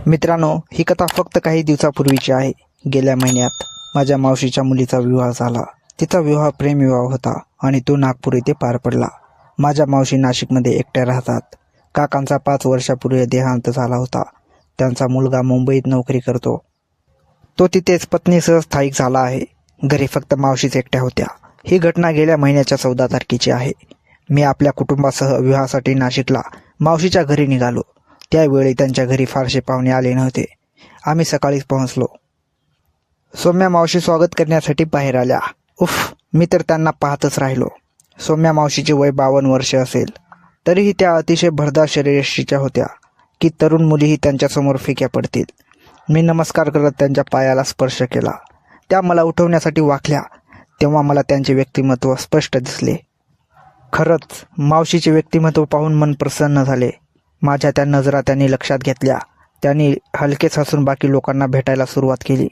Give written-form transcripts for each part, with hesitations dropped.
मित्रांनो, ही कथा फक्त काही दिवसापूर्वीची आहे. गेल्या महिन्यात माझ्या मावशीच्या मुलीचा विवाह झाला. तिचा विवाह प्रेमविवाह होता आणि तो नागपूर येथे पार पडला. माझ्या मावशी नाशिकमध्ये एकट्या राहतात. काकांचा 5 वर्षापूर्वी देहांत झाला होता. त्यांचा मुलगा मुंबईत नोकरी करतो. तो तिथेच पत्नीसह स्थायिक झाला आहे. घरी फक्त मावशीच एकट्या होत्या. ही घटना गेल्या महिन्याच्या 14 तारखेची आहे. मी आपल्या कुटुंबासह विवाहासाठी नाशिकला मावशीच्या घरी निघालो. त्यावेळी त्यांच्या घरी फारसे पाहुणे आले नव्हते. आम्ही सकाळीच पोहोचलो. सौम्या मावशी स्वागत करण्यासाठी बाहेर आल्या. मी तर त्यांना पाहतच राहिलो. सौम्या मावशीचे वय 52 वर्ष असेल. तरीही त्या अतिशय भरदार शरीरयष्टीच्या होत्या की तरुण मुलीही त्यांच्यासमोर फिक्या पडतील. मी नमस्कार करत त्यांच्या पायाला स्पर्श केला. त्या मला उठवण्यासाठी वाकल्या. तेव्हा मला त्यांचे व्यक्तिमत्व स्पष्ट दिसले. खरंच मावशीचे व्यक्तिमत्व पाहून मन प्रसन्न झाले. माझ्या त्या नजरा त्यांनी लक्षात घेतल्या. त्यांनी हलकेच हसून बाकी लोकांना भेटायला सुरुवात केली.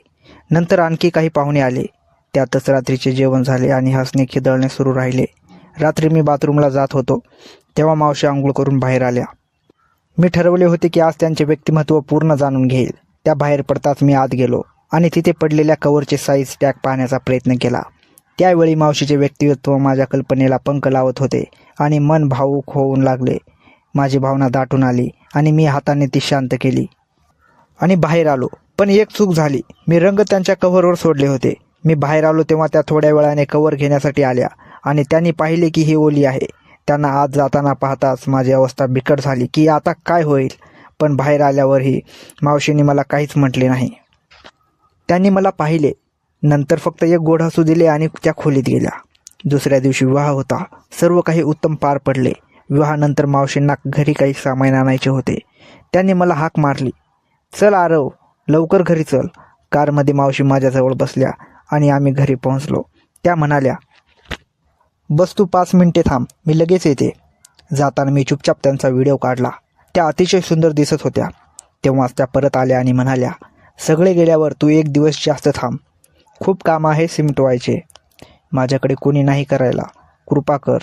नंतर आणखी काही पाहुणे आले. त्यातच रात्रीचे जेवण झाले आणि हसणे खिदळणे सुरू राहिले. रात्री मी बाथरूमला जात होतो तेव्हा मावशी आंघोळ करून बाहेर आल्या. मी ठरवले होते की आज त्यांचे व्यक्तिमत्व पूर्ण जाणून घेईल. त्या बाहेर पडताच मी आत गेलो आणि तिथे पडलेल्या कव्हरचे साईज टॅग पाहण्याचा प्रयत्न केला. त्यावेळी मावशीचे व्यक्तिमत्व माझ्या कल्पनेला पंख लावत होते आणि मन भावूक होऊन लागले. माझी भावना दाटून आली आणि मी हाताने ती शांत केली आणि बाहेर आलो. पण एक चूक झाली. मी रंग त्यांच्या कव्हरवर सोडले होते. मी बाहेर आलो तेव्हा त्या थोड्या वेळाने कव्हर घेण्यासाठी आल्या आणि त्यांनी पाहिले की ही ओली आहे. त्यांना आत जाताना पाहताच माझी अवस्था बिकट झाली की आता काय होईल. पण बाहेर आल्यावरही मावशीने मला काहीच म्हटले नाही. त्यांनी मला पाहिले. नंतर फक्त एक गोड हसू दिले आणि त्या खोलीत गेल्या. दुसऱ्या दिवशी विवाह होता. सर्व काही उत्तम पार पडले. विवाहानंतर मावशींना घरी काही सामान आणायचे होते. त्यांनी मला हाक मारली, चल आरव, लवकर घरी चल. कारमध्ये मावशी माझ्याजवळ बसल्या आणि आम्ही घरी पोहोचलो. त्या म्हणाल्या, बस तू 5 मिनिटे थांब, मी लगेच येते. जाताना मी चुपचाप त्यांचा व्हिडिओ काढला. त्या अतिशय सुंदर दिसत होत्या. तेव्हाच त्या परत आल्या आणि म्हणाल्या, सगळे गेल्यावर तू 1 दिवस जास्त थांब. खूप काम आहे सिमटवायचे. माझ्याकडे कोणी नाही करायला, कृपा कर.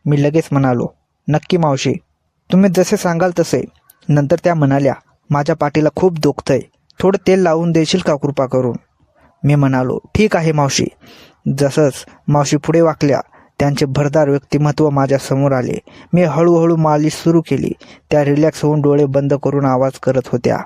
मी लगेच म्हणालो, नक्की मावशी, तुम्ही जसे सांगाल तसे. नंतर त्या म्हणाल्या, माझ्या पाठीला खूप दुखतंय, थोडं तेल लावून देशील का कृपा करून. मी म्हणालो, ठीक आहे मावशी. जसंच मावशी पुढे वाकल्या त्यांचे भरदार व्यक्तिमत्व माझ्या समोर आले. मी हळूहळू मालिश सुरू केली. त्या रिलॅक्स होऊन डोळे बंद करून आवाज करत होत्या.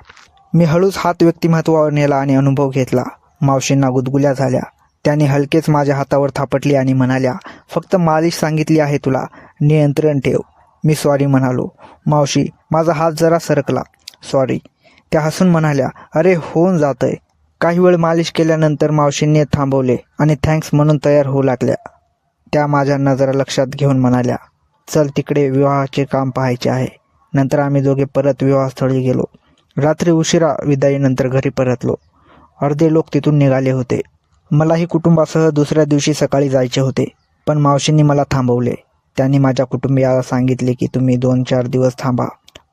मी हळूच हात व्यक्तिमत्वावर नेला आणि अनुभव घेतला. मावशींना गुदगुल्या झाल्या. त्यांनी हलकेच माझ्या हातावर थापटली आणि म्हणाल्या, फक्त मालिश सांगितली आहे तुला, नियंत्रण ठेव. मी सॉरी म्हणालो. मावशी, माझा हात जरा सरकला. सॉरी. त्या हसून म्हणाल्या, अरे होऊन जातंय. काही वेळ मालिश केल्यानंतर मावशींनी थांबवले आणि थँक्स म्हणून तयार होऊ लागल्या. त्या माझ्या नजरा लक्षात घेऊन म्हणाल्या, चल तिकडे विवाहाचे काम पाहायचे आहे. नंतर आम्ही दोघे परत विवाहस्थळी गेलो. रात्री उशिरा विदाईनंतर घरी परतलो. अर्धे लोक तिथून निघाले होते. मलाही कुटुंबासह दुसऱ्या दिवशी सकाळी जायचे होते. पण मावशींनी मला थांबवले. त्यांनी माझ्या कुटुंबियाला सांगितले की तुम्ही 2-4 दिवस थांबा.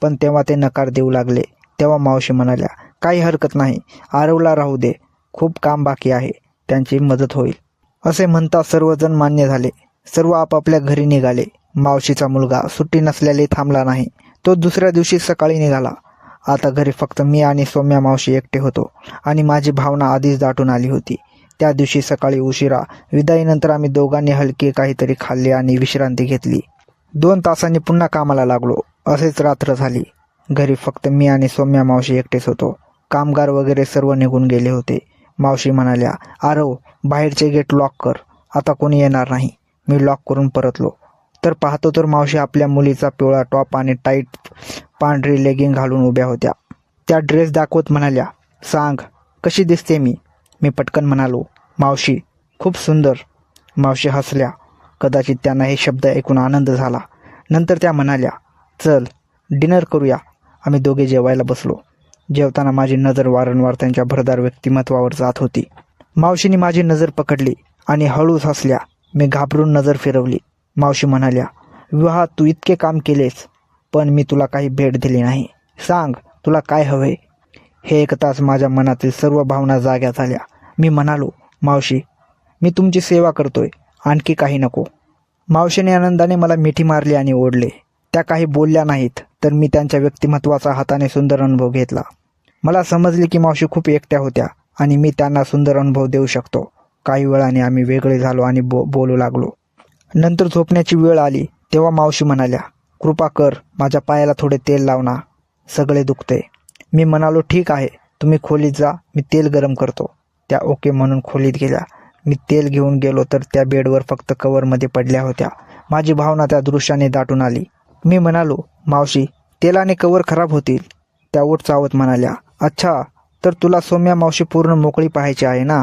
पण तेव्हा ते नकार देऊ लागले. तेव्हा मावशी म्हणाल्या, काही हरकत नाही, आरवला राहू दे, खूप काम बाकी आहे, त्यांची मदत होईल. असे म्हणता सर्वजण मान्य झाले. सर्व आपापल्या घरी निघाले. मावशीचा मुलगा सुट्टी नसल्याने थांबला नाही. तो दुसऱ्या दिवशी सकाळी निघाला. आता घरी फक्त मी आणि सौम्या मावशी एकटे होतो आणि माझी भावना आधीच दाटून आली होती. त्या दिवशी सकाळी उशिरा विदाईनंतर आम्ही दोघांनी हलके काहीतरी खाल्ले आणि विश्रांती घेतली. 2 तासांनी पुन्हा कामाला लागलो. असेच रात्र झाली. घरी फक्त मी आणि सौम्या मावशी एकटेच होतो. कामगार वगैरे सर्व निघून गेले होते. मावशी म्हणाल्या, आरव, बाहेरचे गेट लॉक कर, आता कोणी येणार नाही. मी लॉक करून परतलो तर पाहतो तर मावशी आपल्या मुलीचा पिवळा टॉप आणि टाईट पांढरी लेगिंग घालून उभ्या होत्या. त्या ड्रेस दाखवत म्हणाल्या, सांग कशी दिसते मी. मी पटकन म्हणालो, मावशी खूप सुंदर. मावशी हसल्या. कदाचित त्यांना हे शब्द ऐकून आनंद झाला. नंतर त्या म्हणाल्या, चल डिनर करूया. आम्ही दोघे जेवायला बसलो. जेवताना माझी नजर वारंवार त्यांच्या भरदार व्यक्तिमत्वावर जात होती. मावशीने माझी नजर पकडली आणि हळूच हसल्या. मी घाबरून नजर फिरवली. मावशी म्हणाल्या, विवाहात तू इतके काम केलेस पण मी तुला काही भेट दिली नाही. सांग तुला काय हवे. हे ऐकताच माझ्या मनातील सर्व भावना जाग्या झाल्या. मी म्हणालो, मावशी, मी तुमची सेवा करतोय, आणखी काही नको. मावशीने आनंदाने मला मिठी मारली आणि ओढले. त्या काही बोलल्या नाहीत तर मी त्यांच्या व्यक्तिमत्वाचा हाताने सुंदर अनुभव घेतला. मला समजले की मावशी खूप एकट्या होत्या आणि मी त्यांना सुंदर अनुभव देऊ शकतो. काही वेळाने आम्ही वेगळे झालो आणि बोलू लागलो. नंतर झोपण्याची वेळ आली तेव्हा मावशी म्हणाल्या, कृपा कर, माझ्या पायाला थोडे तेल लाव ना, सगळे दुखते. मी म्हणालो, ठीक आहे, तुम्ही खोलीत जा, मी तेल गरम करतो. त्या ओके म्हणून खोलीत गेल्या. मी तेल घेऊन गेलो तर त्या बेडवर फक्त कवरमध्ये पडल्या होत्या. माझी भावना त्या दृश्याने दाटून आली. मी म्हणालो, मावशी, तेलाने कवर खराब होतील. त्या उठ चावत म्हणाल्या, अच्छा, तर तुला सौम्या मावशी पूर्ण मोकळी पाहायची आहे ना?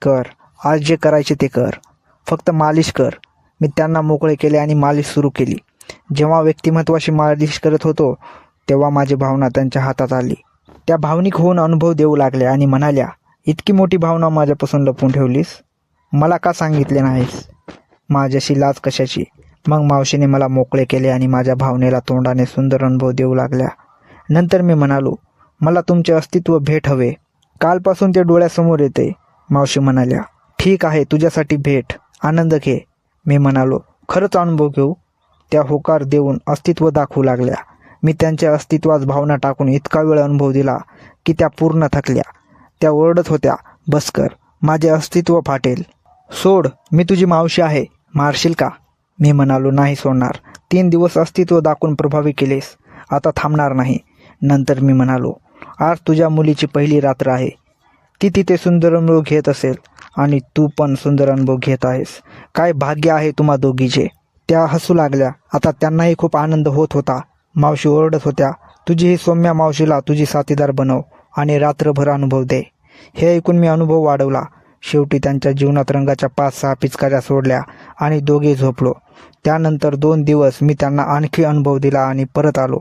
कर, आज जे करायचे ते कर, फक्त मालिश कर. मी त्यांना मोकळे केले आणि मालिश सुरू केली. जेव्हा व्यक्तिमत्वाशी मालिश करत होतो तेव्हा माझी भावना त्यांच्या हातात आली. त्या भावनिक होऊन अनुभव देऊ लागल्या आणि म्हणाल्या, इतकी मोठी भावना माझ्यापासून लपवून ठेवलीस, मला का सांगितले नाहीस? माझ्याशी लाज कशाची? मग मावशीने मला मोकळे केले आणि माझ्या भावनेला तोंडाने सुंदर अनुभव देऊ लागल्या. नंतर मी म्हणालो, मला तुमचे अस्तित्व भेट हवे, कालपासून ते डोळ्यासमोर येते. मावशी म्हणाल्या, ठीक आहे, तुझ्यासाठी भेट, आनंद घे. मी म्हणालो, खरंच अनुभव घेऊ? त्या होकार देऊन अस्तित्व दाखवू लागल्या. मी त्यांच्या अस्तित्वात भावना टाकून इतका वेळ अनुभव दिला की त्या पूर्ण थकल्या. त्या ओरडत होत्या, बस कर, माझे अस्तित्व फाटेल. सोड, मी तुझी मावशी आहे, मारशील का? मी म्हणालो, नाही सोडणार. 3 दिवस अस्तित्व दाखवून प्रभावी केलेस, आता थांबणार नाही. नंतर मी म्हणालो, आज तुझ्या मुलीची पहिली रात्र आहे. ती तिथे सुंदर अनुभव घेत असेल आणि तू पण सुंदर अनुभव घेत आहेस. काय भाग्य आहे तुम्हा दोघीचे. त्या हसू लागल्या. आता त्यांनाही खूप आनंद होत होता. मावशी ओरडत होत्या, तुझी ही सौम्या मावशीला तुझी साथीदार बनव आणि रात्रभर अनुभव दे. हे ऐकून मी अनुभव वाढवला. शेवटी त्यांच्या जीवनात रंगाच्या 5-6 पिचकाऱ्या सोडल्या आणि दोघे झोपलो. त्यानंतर 2 दिवस मी त्यांना आणखी अनुभव दिला आणि परत आलो.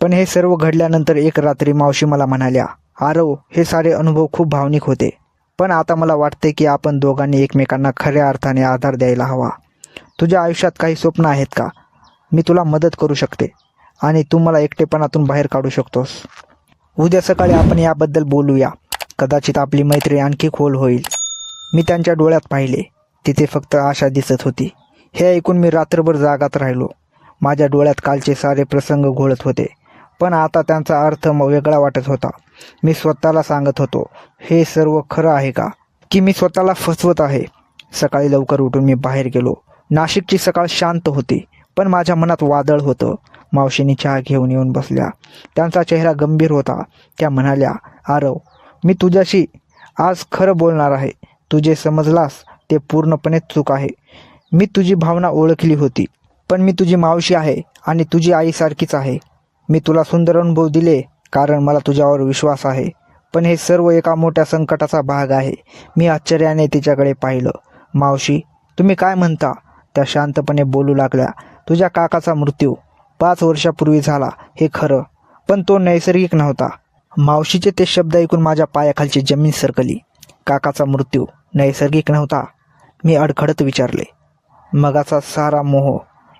पण हे सर्व घडल्यानंतर एक रात्री मावशी मला म्हणाल्या, आरव, हे सारे अनुभव खूप भावनिक होते, पण आता मला वाटते की आपण दोघांनी एकमेकांना खऱ्या अर्थाने आधार द्यायला हवा. तुझ्या आयुष्यात काही स्वप्न आहेत का? मी तुला मदत करू शकते आणि तू मला एकटेपणातून बाहेर काढू शकतोस. उद्या सकाळी आपण याबद्दल बोलूया. कदाचित आपली मैत्री आणखी खोल होईल. मी त्यांच्या डोळ्यात पाहिले. तिथे फक्त आशा दिसत होती. हे ऐकून मी रात्रभर जागात राहिलो. माझ्या डोळ्यात कालचे सारे प्रसंग घोळत होते, पण आता त्यांचा अर्थ वेगळा वाटत होता. मी स्वतःला सांगत होतो, हे सर्व खरं आहे का, की मी स्वतःला फसवत आहे? सकाळी लवकर उठून मी बाहेर गेलो. नाशिकची सकाळ शांत होती, पण माझ्या मनात वादळ होतं. मावशीने चहा घेऊन येऊन बसल्या. त्यांचा चेहरा गंभीर होता. त्या म्हणाल्या, आरव, मी तुझ्याशी आज खरं बोलणार आहे. तू जे समजलास ते पूर्णपणे चूक आहे. मी तुझी भावना ओळखली होती, पण मी तुझी मावशी आहे आणि तुझी आईसारखीच आहे. मी तुला सुंदर अनुभव दिले कारण मला तुझ्यावर विश्वास आहे, पण हे सर्व एका मोठ्या संकटाचा भाग आहे. मी आश्चर्याने तिच्याकडे पाहिलं. मावशी, तुम्ही काय म्हणता? त्या शांतपणे बोलू लागल्या. तुझ्या काकाचा मृत्यू 5 वर्षापूर्वी झाला, हे खरं, पण तो नैसर्गिक नव्हता. मावशीचे ते शब्द ऐकून माझ्या पायाखालची जमीन सरकली. काकाचा मृत्यू नैसर्गिक नव्हता? मी अडखडत विचारले. मगाचा सारा मोह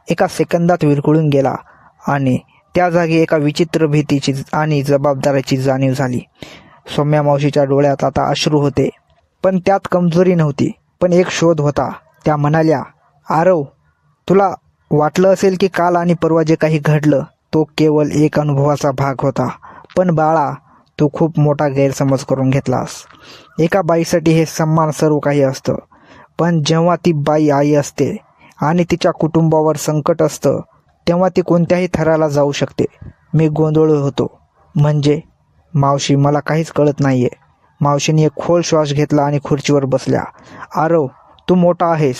एका सेकंदात विरघळून गेला आणि त्या जागी एका विचित्र भीतीची आणि जबाबदारीची जाणीव झाली. सौम्या मावशीच्या डोळ्यात आता अश्रू होते, पण त्यात कमजोरी नव्हती, पण एक शोध होता. त्या म्हणाल्या, आरव, तुला वाटलं असेल की काल आणि परवा जे काही घडलं तो केवळ एक अनुभवाचा भाग होता, पण बाळा, तू खूप मोठा गैरसमज करून घेतलास. एका बाईसाठी हे सन्मान सर्व काही असतं, पण जेव्हा ती बाई आई असते आणि तिच्या कुटुंबावर संकट असतं तेव्हा ती कोणत्याही थराला जाऊ शकते. मी गोंधळलो होतो. म्हणजे? मावशी, मला काहीच कळत नाहीये. मावशीने एक खोल श्वास घेतला आणि खुर्चीवर बसल्या. आरव, तू मोठा आहेस.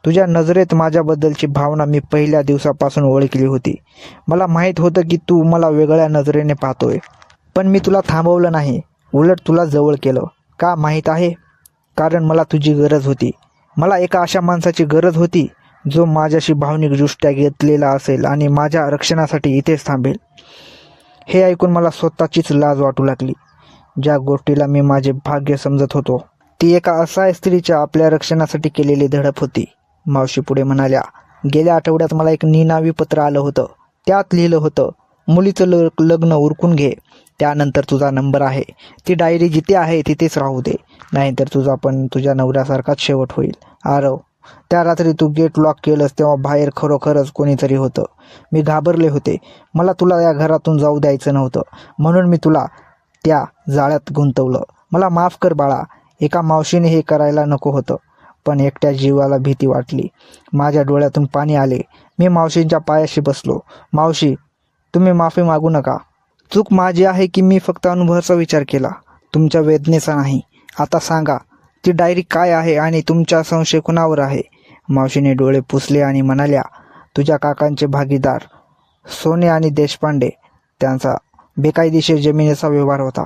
तुझ्या नजरेत माझ्याबद्दलची भावना मी पहिल्या दिवसापासून ओळखली होती. मला माहीत होतं की तू मला वेगळ्या नजरेने पाहतोय, पण मी तुला थांबवलं नाही, उलट तुला जवळ केलं. का माहीत आहे? कारण मला तुझी गरज होती. मला एका अशा माणसाची गरज होती जो माझ्याशी भावनिकदृष्ट्या घेतलेला असेल आणि माझ्या रक्षणासाठी इथेच थांबेल. हे ऐकून मला स्वतःचीच लाज वाटू लागली. ज्या गोष्टीला मी माझे भाग्य समजत होतो ती एका असहाय स्त्रीच्या आपल्या रक्षणासाठी केलेली धडप होती. मावशी पुढे म्हणाल्या, गेल्या आठवड्यात मला एक निनावी पत्र आलं होतं. त्यात लिहिलं होतं, मुलीचं लग्न उरकून घे, त्यानंतर तुझा नंबर आहे. ती डायरी जिथे आहे तिथेच राहू दे, नाहीतर तुझा पण तुझ्या नवऱ्यासारखाच शेवट होईल. आरव, त्या रात्री तू गेट लॉक केलंस तेव्हा बाहेर खरोखरच कोणीतरी होतं. मी घाबरले होते. मला तुला या घरातून जाऊ द्यायचं नव्हतं, म्हणून मी तुला त्या जाळ्यात गुंतवलं. मला माफ कर बाळा, एका मावशीने हे करायला नको होतं, पण एकट्या जीवाला भीती वाटली. माझ्या डोळ्यातून पाणी आले. मी मावशींच्या पायाशी बसलो. मावशी, तुम्ही माफी मागू नका. चूक माझी आहे की मी फक्त अनुभवाचा विचार केला, तुमच्या वेदनेचा नाही. आता सांगा, ती डायरी काय आहे आणि तुमचा संशय कुणावर आहे? मावशीने डोळे पुसले आणि म्हणाल्या, तुझ्या काकांचे भागीदार सोने आणि देशपांडे, त्यांचा बेकायदेशीर जमिनीचा व्यवहार होता.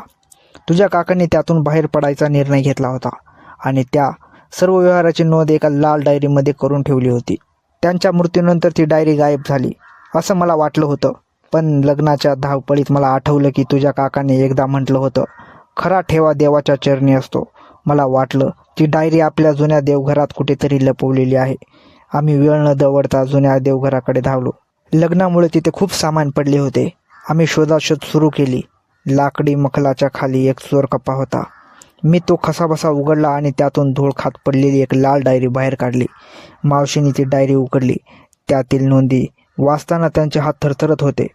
तुझ्या काकांनी त्यातून बाहेर पडायचा निर्णय घेतला होता आणि त्या सर्व व्यवहाराची नोंद एका लाल डायरीमध्ये करून ठेवली होती. त्यांच्या मृत्यूनंतर ती डायरी गायब झाली असं मला वाटलं होतं, पण लग्नाच्या धावपळीत मला आठवलं की तुझ्या काकाने एकदा म्हटलं होतं, खरा ठेवा देवाच्या चरणी असतो. मला वाटलं ती डायरी आपल्या जुन्या देवघरात कुठेतरी लपवलेली आहे. आम्ही वेळ न दवडता जुन्या देवघराकडे धावलो. लग्नामुळे तिथे खूप सामान पडले होते. आम्ही शोधाशोध सुरू केली. लाकडी मखलाच्या खाली एक चोरकप्पा होता. मी तो कसाबसा उघडला आणि त्यातून धूळ खात पडलेली एक लाल डायरी बाहेर काढली. मावशीने ती डायरी उघडली. त्यातील नोंदी वाचताना त्यांचे हात थरथरत होते,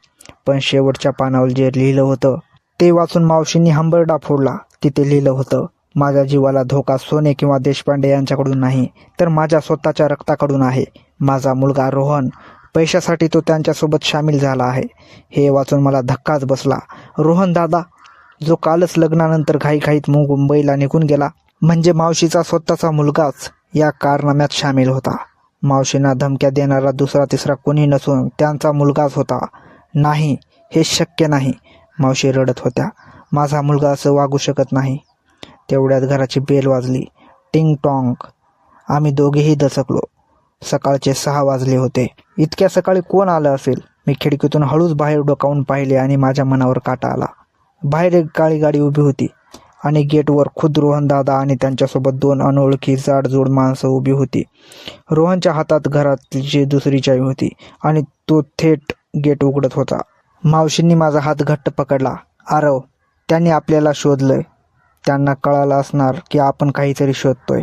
पण शेवटच्या पानावर जे लिहिलं होतं ते वाचून मावशींनी हंबरडा फोडला. तिथे लिहिलं होतं, माझ्या जीवाला धोका सोने किंवा देशपांडे यांच्याकडून नाही, तर माझ्या स्वतःच्या रक्ताकडून आहे. माझा मुलगा रोहन, पैशासाठी तो त्यांच्यासोबत सामील झाला आहे. हे वाचून मला धक्काच बसला. रोहन दादा, जो कालच लग्नानंतर घाईघाईत मुंबईला निघून गेला, म्हणजे मावशीचा स्वतःचा मुलगाच या कारनाम्यात सामील होता. मावशींना धमक्या देणारा दुसरा तिसरा कोणी नसून त्यांचा मुलगाच होता. नाही, हे शक्य नाही. मावशी रडत होत्या. माझा मुलगा असं वागू शकत नाही. तेवढ्यात घराची बेल वाजली. टिंग टॉंग. आम्ही दोघेही दचकलो. सकाळचे 6 वाजले होते. इतक्या सकाळी कोण आलं असेल? मी खिडकीतून हळूच बाहेर डोकावून पाहिले आणि माझ्या मनावर काटा आला. बाहेर एक काळी गाडी उभी होती आणि गेटवर खुद रोहन दादा आणि त्यांच्यासोबत 2 अनोळखी जाडजूड माणसं उभी होती. रोहनच्या हातात घराची दुसरी चावी होती आणि तो थेट गेट उघडत होता. मावशींनी माझा हात घट्ट पकडला. आरव, त्यांनी आपल्याला शोधलंय. त्यांना कळालं असणार की आपण काहीतरी शोधतोय.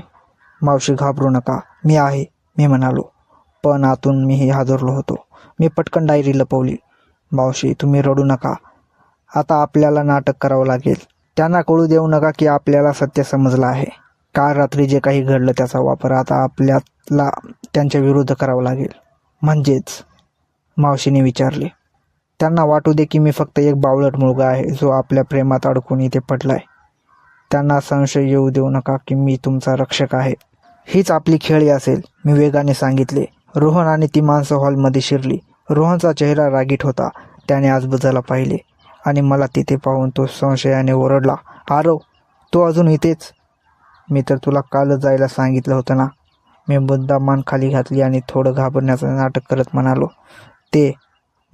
मावशी, घाबरू नका, मी आहे, मी म्हणालो, पण आतून मीही हादरलो होतो. मी पटकन डायरी लपवली. मावशी, तुम्ही रडू नका. आता आपल्याला नाटक करावं लागेल. त्यांना कळू देऊ नका की आपल्याला सत्य समजलं आहे. काल रात्री जे काही घडलं त्याचा वापर आता आपल्याला त्यांच्या विरुद्ध करावा लागेल. म्हणजेच? मावशीने विचारले. त्यांना वाटू दे की मी फक्त एक बावळट मुलगा आहे जो आपल्या प्रेमात अडकून इथे पडलाय. त्यांना संशय येऊ देऊ नका की मी तुमचा रक्षक आहे. हीच आपली खेळी असेल, मी वेगाने सांगितले. रोहन आणि ती माणसं हॉलमध्ये शिरली. रोहनचा चेहरा रागीट होता. त्याने आजूबाजूला पाहिले आणि मला तिथे पाहून तो संशयाने ओरडला, आरव, तो अजून इथेच? मी तर तुला कालच जायला सांगितलं होतं ना. मी मुद्दाम मान खाली घातली आणि थोडं घाबरण्याचं नाटक करत म्हणालो, ते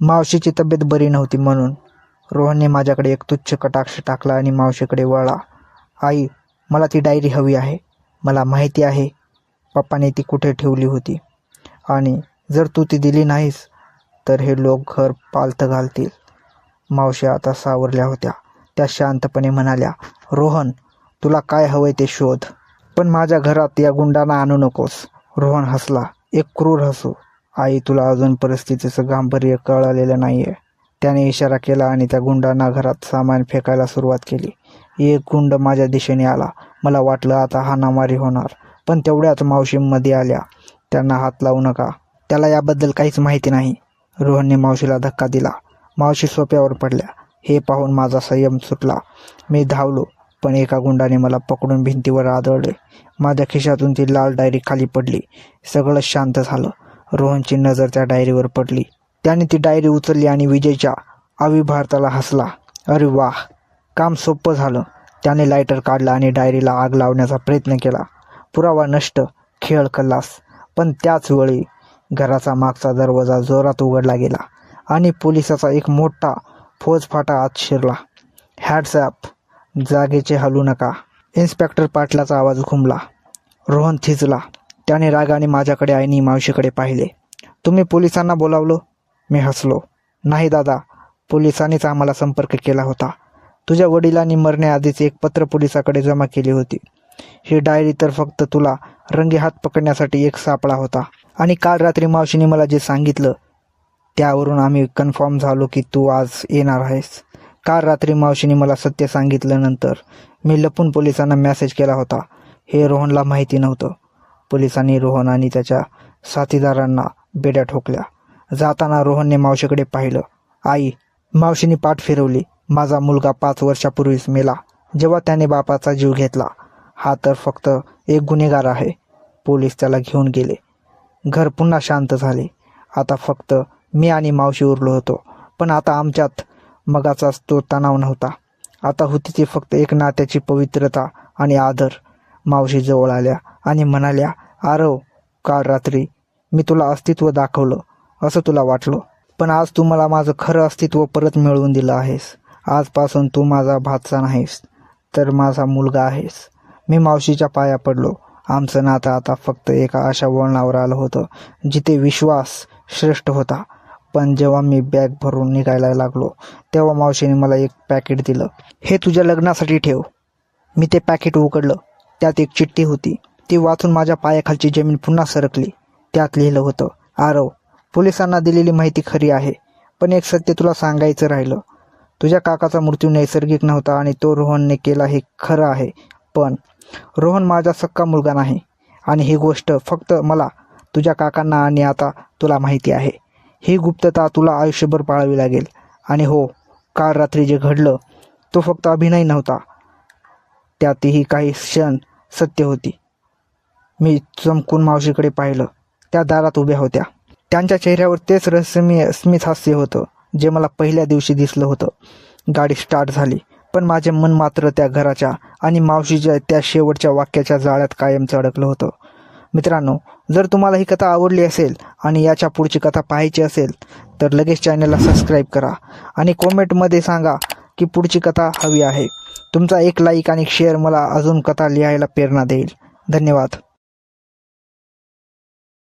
मावशीची तब्येत बरी नव्हती म्हणून. रोहनने माझ्याकडे एक तुच्छ कटाक्ष टाकला आणि मावशीकडे वळला. आई, मला ती डायरी हवी आहे. मला माहिती आहे पप्पाने ती कुठे ठेवली होती आणि जर तू ती दिली नाहीस तर हे लोक घर पालथं घालतील. मावशी आता सावरल्या होत्या. त्या शांतपणे म्हणाल्या, रोहन, तुला काय हवंय ते शोध, पण माझ्या घरात या गुंडांना आणू नकोस. रोहन हसला, एक क्रूर हसू. आई, तुला अजून परिस्थितीचं गांभीर्य कळालेलं नाहीये. त्याने इशारा केला आणि त्या गुंडांना घरात सामान फेकायला सुरुवात केली. एक गुंड माझ्या दिशेने आला. मला वाटलं आता हाणामारी होणार, पण तेवढ्यात मावशी मध्ये आल्या. त्यांना हात लावू नका, त्याला याबद्दल काहीच माहिती नाही. रोहनने मावशीला धक्का दिला. मावशी सोप्यावर पडल्या. हे पाहून माझा संयम सुटला. मी धावलो, पण एका गुंडाने मला पकडून भिंतीवर आदळले. माझ्या खिशातून ती लाल डायरी खाली पडली. सगळं शांत झालं. रोहनची नजर त्या डायरीवर पडली. त्याने ती डायरी उचलली आणि विजयच्या अविभारताला हसला. अरे वाह, काम सोपं झालं. त्याने लायटर काढला आणि डायरीला आग लावण्याचा प्रयत्न केला. पुरावा नष्ट, खेळ खल्लास. पण त्याच वेळी घराचा मागचा दरवाजा जोरात उघडला गेला आणि पोलिसाचा एक मोठा फौजफाटा आत शिरला. हॅट्स अप, जागेचे हलू नका. इन्स्पेक्टर पाटलाचा आवाज घुमला. रोहन थिजला. त्याने रागाने माझ्याकडे आणि मावशीकडे पाहिले. तुम्ही पोलिसांना बोलावलं? मी हसलो. नाही दादा, पोलिसांनीच आम्हाला संपर्क केला होता. तुझ्या वडिलांनी मरण्याआधीच एक पत्र पोलिसाकडे जमा केली होती. ही डायरी तर फक्त तुला रंगेहात पकडण्यासाठी एक सापळा होता. आणि काल रात्री मावशीने मला जे सांगितलं त्यावरून आम्ही कन्फर्म झालो की तू आज येणार आहेस. काल रात्री मावशीने मला सत्य सांगितल्यानंतर मी लपून पोलिसांना मेसेज केला होता. हे रोहनला माहिती नव्हतं. पोलिसांनी रोहन आणि त्याच्या साथीदारांना बेड्या ठोकल्या. जाताना रोहनने मावशीकडे पाहिलं. आई, मावशीने पाठ फिरवली. माझा मुलगा 5 वर्षापूर्वीच मेला जेव्हा त्याने बापाचा जीव घेतला. हा तर फक्त एक गुन्हेगार आहे. पोलीस त्याला घेऊन गेले. घर पुन्हा शांत झाले. आता फक्त मी आणि मावशी उरलो होतो. पण आता आमच्यात मगाचाच तो तणाव नव्हता. आता होती ती फक्त एक नात्याची पवित्रता आणि आदर. मावशी जवळ आल्या आणि म्हणाल्या, आरव, काल रात्री मी तुला अस्तित्व दाखवलं असं तुला वाटलं, पण आज तू मला माझं खरं अस्तित्व परत मिळवून दिलं आहेस. आजपासून तू माझा भाचा नाहीस, तर माझा मुलगा आहेस. मी मावशीच्या पाया पडलो. आमचं नातं आता फक्त एका अशा वळणावर आलं होतं जिथे विश्वास श्रेष्ठ होता. पण जेव्हा मी बॅग भरून निघायला लागलो तेव्हा मावशीने मला एक पॅकेट दिलं. हे तुझ्या लग्नासाठी ठेव. मी ते पॅकेट उघडलं. त्यात एक चिठ्ठी होती. ती वाचून माझ्या पायाखालची जमीन पुन्हा सरकली. त्यात लिहिलं होतं, आरव, पोलिसांना दिलेली माहिती खरी आहे, पण एक सत्य तुला सांगायचं राहिलं. तुझ्या काकाचा मृत्यू नैसर्गिक नव्हता आणि तो रोहनने केला हे खरं आहे, पण रोहन माझा सक्का मुलगा नाही. आणि ही गोष्ट फक्त मला, तुझ्या काकांना आणि आता तुला माहिती आहे. ही गुप्तता तुला आयुष्यभर पाळावी लागेल. आणि हो, काल रात्री जे घडलं तो फक्त अभिनय नव्हता. त्यातही काही क्षण सत्य होती. मी चमकून मावशीकडे पाहिलं. त्या दारात उभ्या होत्या. त्यांच्या चेहऱ्यावर तेच रहस्यमय स्मित हास्य होतं जे मला पहिल्या दिवशी दिसलं होतं. गाडी स्टार्ट झाली, पण माझे मन मात्र त्या घराच्या आणि मावशीच्या त्या शेवटच्या वाक्याच्या जाळ्यात कायमचं अडकलं होतं. मित्रांनो, जर तुम्हाला ही कथा आवडली असेल आणि याच्या पुढची कथा पाहायची असेल तर लगेच चॅनलला सबस्क्राईब करा आणि कॉमेंटमध्ये सांगा की पुढची कथा हवी आहे. तुमचा एक लाईक आणि शेअर मला अजून कथा लिहायला प्रेरणा देईल. धन्यवाद.